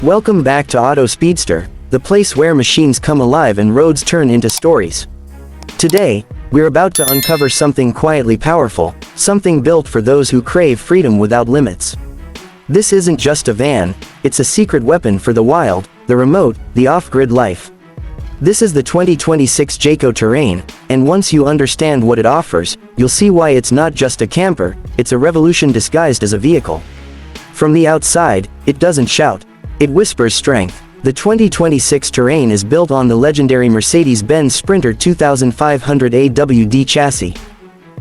Welcome back to Auto Speedster, the place where machines come alive and roads turn into stories. Today, we're about to uncover something quietly powerful, something built for those who crave freedom without limits. This isn't just a van, it's a secret weapon for the wild, the remote, the off-grid life. This is the 2026 Jayco Terrain, and once you understand what it offers, you'll see why it's not just a camper, it's a revolution disguised as a vehicle. From the outside, it doesn't shout. It whispers strength. The 2026 Terrain is built on the legendary Mercedes-Benz Sprinter 2500 AWD chassis.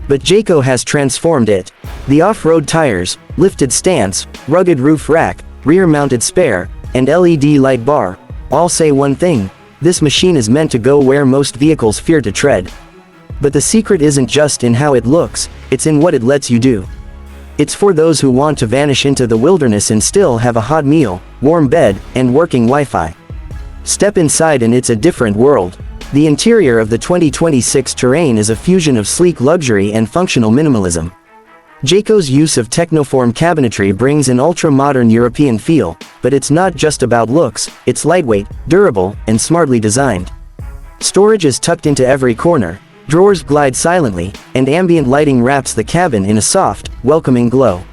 But Jayco has transformed it. The off-road tires, lifted stance, rugged roof rack, rear-mounted spare, and LED light bar, all say one thing: this machine is meant to go where most vehicles fear to tread. But the secret isn't just in how it looks, it's in what it lets you do. It's for those who want to vanish into the wilderness and still have a hot meal, warm bed, and working Wi-Fi. Step inside and it's a different world. The interior of the 2026 Terrain is a fusion of sleek luxury and functional minimalism. Jayco's use of Technoform cabinetry brings an ultra-modern European feel, but it's not just about looks, it's lightweight, durable, and smartly designed. Storage is tucked into every corner, drawers glide silently, and ambient lighting wraps the cabin in a soft, welcoming glow.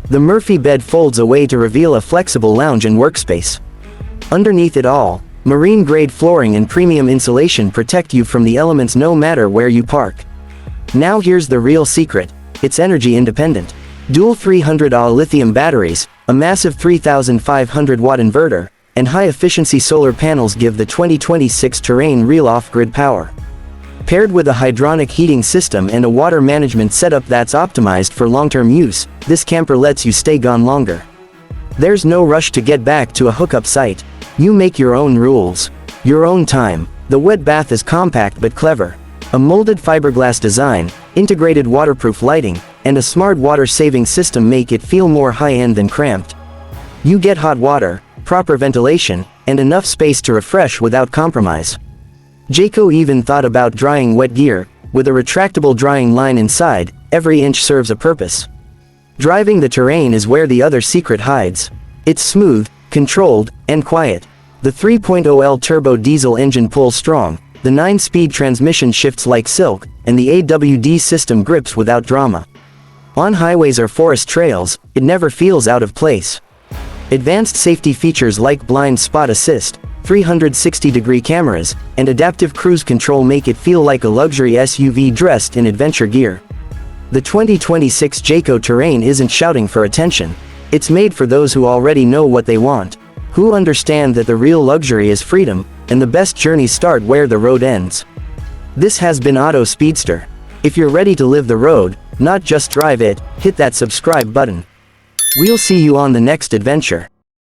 The Murphy bed folds away to reveal a flexible lounge and workspace. Underneath it all, marine-grade flooring and premium insulation protect you from the elements no matter where you park. Now here's the real secret: it's energy independent. Dual 300Ah lithium batteries, a massive 3,500-watt inverter, and high-efficiency solar panels give the 2026 Terrain real off-grid power. Paired with a hydronic heating system and a water management setup that's optimized for long-term use, this camper lets you stay gone longer. There's no rush to get back to a hookup site. You make your own rules, your own time. The wet bath is compact but clever. A molded fiberglass design, integrated waterproof lighting, and a smart water-saving system make it feel more high-end than cramped. You get hot water, proper ventilation, and enough space to refresh without compromise. Jayco even thought about drying wet gear. With a retractable drying line inside, every inch serves a purpose. Driving the Terrain is where the other secret hides. It's smooth, controlled, and quiet. The 3.0L turbo diesel engine pulls strong, the 9-speed transmission shifts like silk, and the AWD system grips without drama. On highways or forest trails, it never feels out of place. Advanced safety features like blind spot assist, 360-degree cameras, and adaptive cruise control make it feel like a luxury SUV dressed in adventure gear. The 2026 Jayco Terrain isn't shouting for attention. It's made for those who already know what they want, who understand that the real luxury is freedom, and the best journeys start where the road ends. This has been Auto Speedster. If you're ready to live the road, not just drive it, hit that subscribe button. We'll see you on the next adventure.